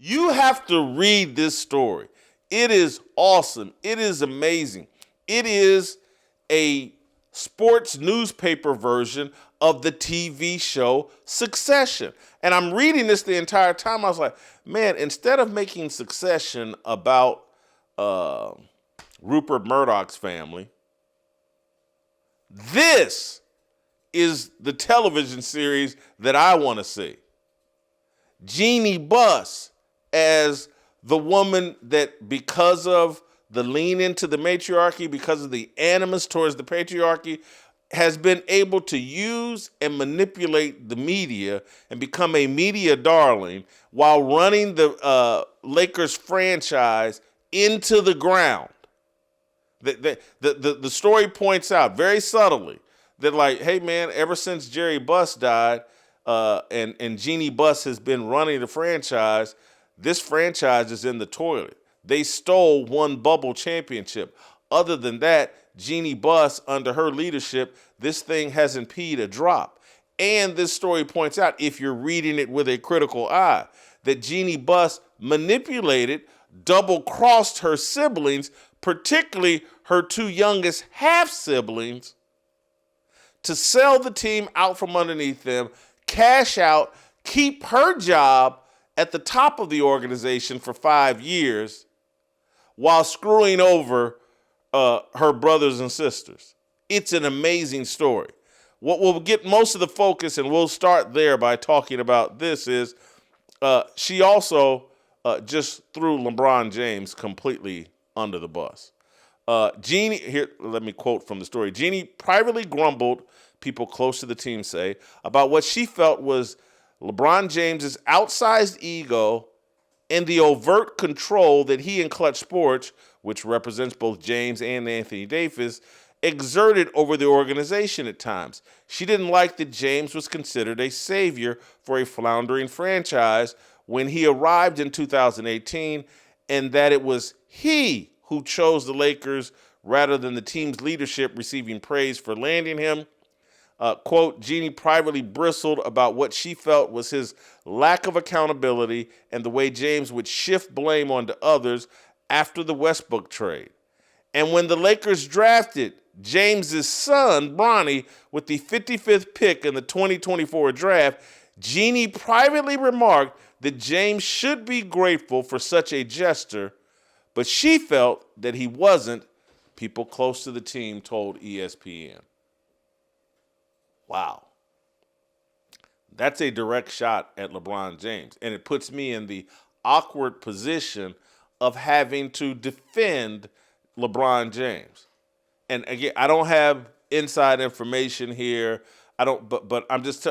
You have to read this story. It is awesome. It is amazing. It is a sports newspaper version of the TV show Succession. And I'm reading this the entire time. I was like, man, instead of making Succession about Rupert Murdoch's family, this is the television series that I want to see. Jeanie Buss as the woman that, because of the lean into the matriarchy, because of the animus towards the patriarchy, has been able to use and manipulate the media and become a media darling while running the Lakers franchise into the ground. The story points out very subtly that, like, hey, man, ever since Jerry Buss died and Jeanie Buss has been running the franchise, this franchise is in the toilet. They stole one bubble championship. Other than that, Jeanie Buss, under her leadership, this thing hasn't peed a drop. And this story points out, if you're reading it with a critical eye, that Jeanie Buss manipulated, double-crossed her siblings, particularly her two youngest half-siblings, to sell the team out from underneath them, cash out, keep her job at the top of the organization for 5 years while screwing over her brothers and sisters. It's an amazing story. What will get most of the focus, and we'll start there by talking about this, is she also just threw LeBron James completely under the bus. Jeanie, here, let me quote from the story. Jeanie privately grumbled, people close to the team say, about what she felt was LeBron James's outsized ego and the overt control that he and Clutch Sports, which represents both James and Anthony Davis, exerted over the organization at times. She didn't like that James was considered a savior for a floundering franchise when he arrived in 2018, and that it was he who chose the Lakers rather than the team's leadership receiving praise for landing him. Quote, Jeanie privately bristled about what she felt was his lack of accountability and the way James would shift blame onto others after the Westbrook trade. And when the Lakers drafted James's son, Bronny, with the 55th pick in the 2024 draft, Jeanie privately remarked that James should be grateful for such a gesture, but she felt that he wasn't, people close to the team told ESPN. Wow. That's a direct shot at LeBron James. And it puts me in the awkward position of having to defend LeBron James. And again, I don't have inside information here. But I'm just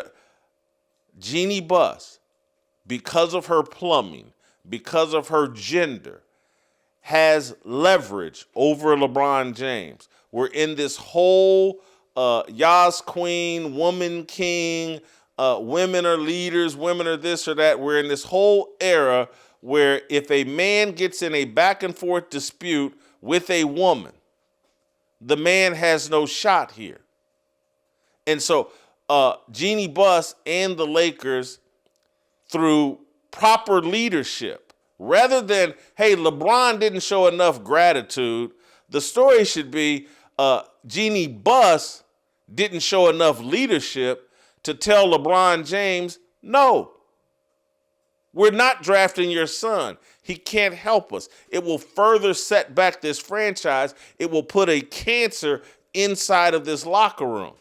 Jeanie Buss, because of her plumbing, because of her gender, has leverage over LeBron James. We're in this whole Yas Queen, Woman King, women are leaders, women are this or that. We're in this whole era where if a man gets in a back and forth dispute with a woman, the man has no shot here. And so Jeanie Buss and the Lakers, through proper leadership, rather than, hey, LeBron didn't show enough gratitude, the story should be Jeanie Buss didn't show enough leadership to tell LeBron James, no, we're not drafting your son. He can't help us. It will further set back this franchise. It will put a cancer inside of this locker room.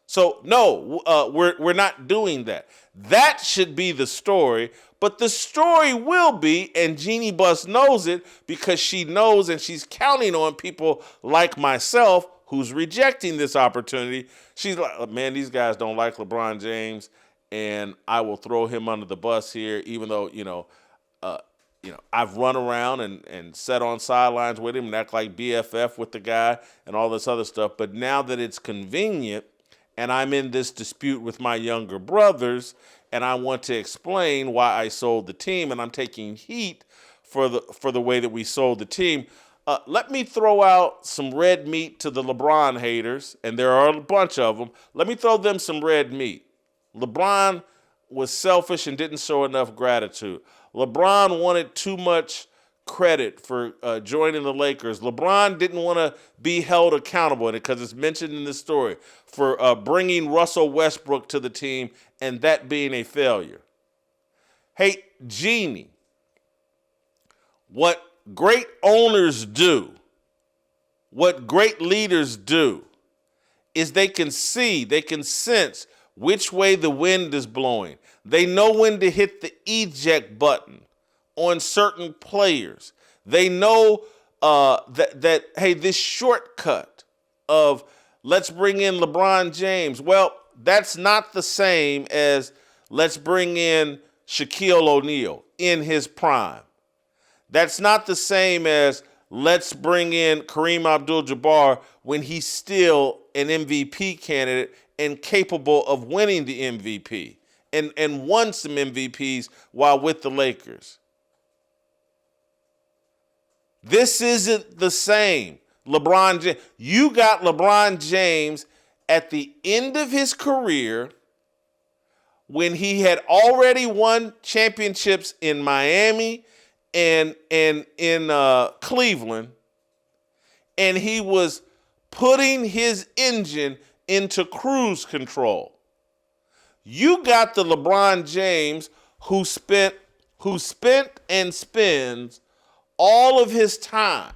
So, no, we're not doing that. That should be the story. But the story will be, and Jeanie Buss knows it because she knows and she's counting on people like myself who's rejecting this opportunity. She's like, man, these guys don't like LeBron James, and I will throw him under the bus here, even though, I've run around and sat on sidelines with him and act like BFF with the guy and all this other stuff. But now that it's convenient and I'm in this dispute with my younger brothers and I want to explain why I sold the team and I'm taking heat for the way that we sold the team, let me throw out some red meat to the LeBron haters, and there are a bunch of them. Let me throw them some red meat. LeBron was selfish and didn't show enough gratitude. LeBron wanted too much credit for joining the Lakers. LeBron didn't want to be held accountable because it's mentioned in this story for bringing Russell Westbrook to the team and that being a failure. Hey, Jeanie, what great owners do, what great leaders do, is they can see, they can sense which way the wind is blowing. They know when to hit the eject button on certain players. They know that, hey, this shortcut of let's bring in LeBron James. Well, that's not the same as let's bring in Shaquille O'Neal in his prime. That's not the same as let's bring in Kareem Abdul-Jabbar when he's still an MVP candidate and capable of winning the MVP and won some MVPs while with the Lakers. This isn't the same. LeBron James, you got LeBron James at the end of his career when he had already won championships in Miami and in Cleveland, and he was putting his engine into cruise control. You got the LeBron James who spent and spends all of his time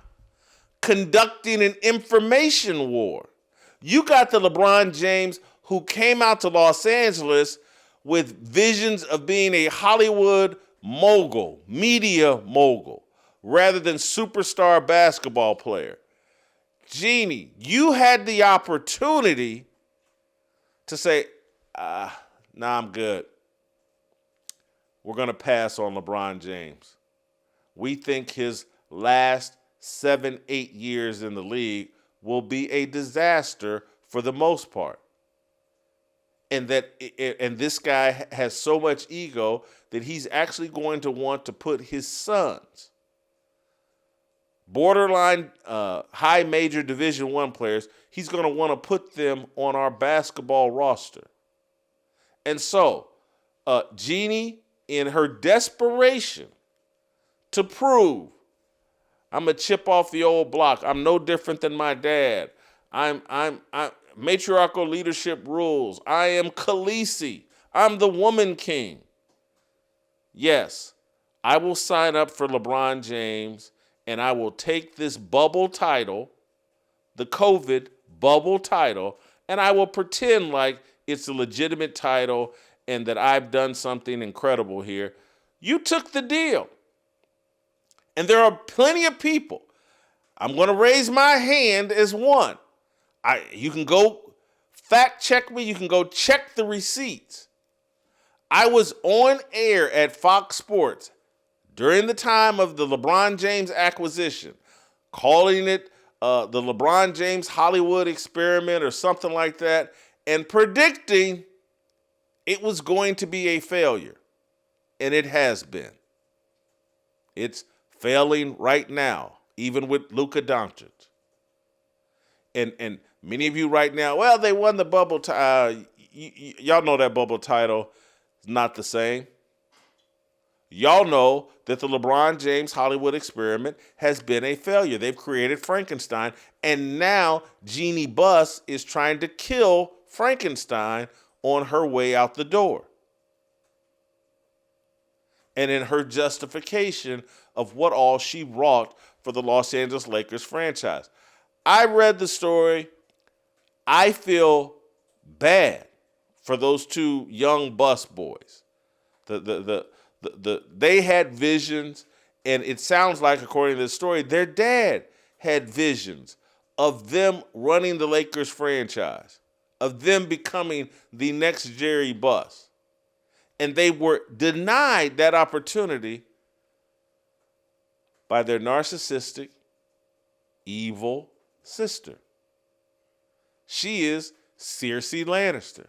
conducting an information war. You got the LeBron James who came out to Los Angeles with visions of being a Hollywood mogul, media mogul, rather than superstar basketball player. Jeanie, you had the opportunity to say, nah, I'm good. We're going to pass on LeBron James. We think his last 7-8 years in the league will be a disaster for the most part. And this guy has so much ego that he's actually going to want to put his sons, borderline high major Division I players, he's going to want to put them on our basketball roster. And so, Jeanie, in her desperation to prove I'm a chip off the old block, I'm no different than my dad, I'm matriarchal leadership rules, I am Khaleesi, I'm the woman king. Yes, I will sign up for LeBron James and I will take this bubble title, the COVID bubble title, and I will pretend like it's a legitimate title and that I've done something incredible here. You took the deal. And there are plenty of people. I'm going to raise my hand as one. You can go fact check me. You can go check the receipts. I was on air at Fox Sports during the time of the LeBron James acquisition, calling it the LeBron James Hollywood experiment or something like that, and predicting it was going to be a failure. And it has been. It's failing right now, even with Luka Doncic. And many of you right now, well, they won the bubble title. Y'all know that bubble title is not the same. Y'all know that the LeBron James Hollywood experiment has been a failure. They've created Frankenstein, and now Jeanie Buss is trying to kill Frankenstein on her way out the door. And in her justification of what all she wrought for the Los Angeles Lakers franchise. I read the story. I feel bad for those two young Buss boys. They had visions, and it sounds like, according to the story, their dad had visions of them running the Lakers franchise, of them becoming the next Jerry Buss. And they were denied that opportunity by their narcissistic, evil sister. She is Cersei Lannister.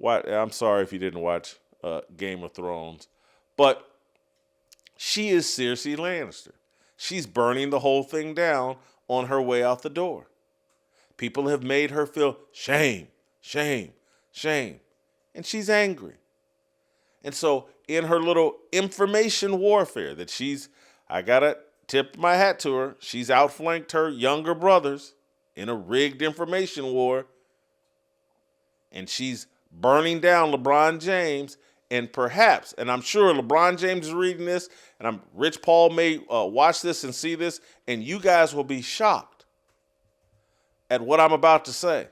I'm sorry if you didn't watch Game of Thrones, but she is Cersei Lannister. She's burning the whole thing down on her way out the door. People have made her feel shame, shame, shame. and she's angry. And so in her little information warfare that I got to tip my hat to her, she's outflanked her younger brothers in a rigged information war, and she's burning down LeBron James. And perhaps, and I'm sure LeBron James is reading this, and Rich Paul may watch this and see this, and you guys will be shocked at what I'm about to say.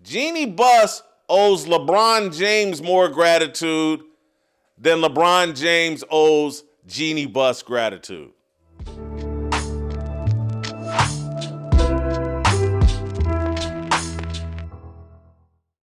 Jeanie Buss owes LeBron James more gratitude than LeBron James owes Jeanie Buss gratitude.